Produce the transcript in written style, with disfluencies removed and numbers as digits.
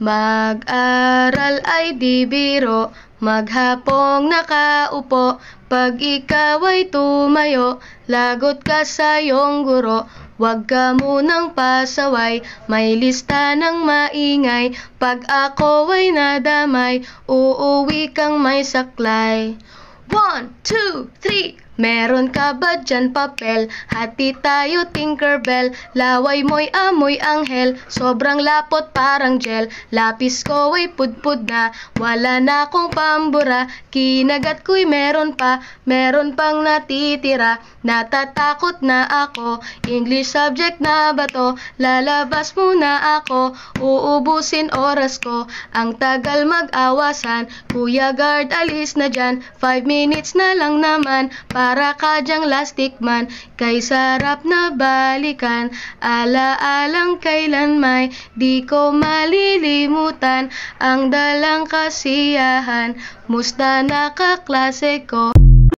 Mag-aral ay di biro, maghapong nakaupo. Pag ikaw ay tumayo, lagot ka sa iyong guro. Huwag ka munang pasaway, may lista ng maingay. Pag ako ay nadamay, uuwi kang may saklay. 1, 2, 3. Meron ka ba dyan papel? Hati tayo Tinkerbell. Laway mo'y amoy anghel, sobrang lapot parang gel. Lapis ko ay pudpud na, wala na akong pambura. Kinagat ko'y meron pang natitira. Natatakot na ako, English subject na ba to? Lalabas muna ako, uubusin oras ko. Ang tagal mag-awasan, Kuya Guard alis na dyan. 5 minutes na lang naman, para ka dyang lastic man. Kay sarap na balikan, alaalang kailan may di ko malilimutan. Ang dalang kasiyahan, musta na kaklase ko.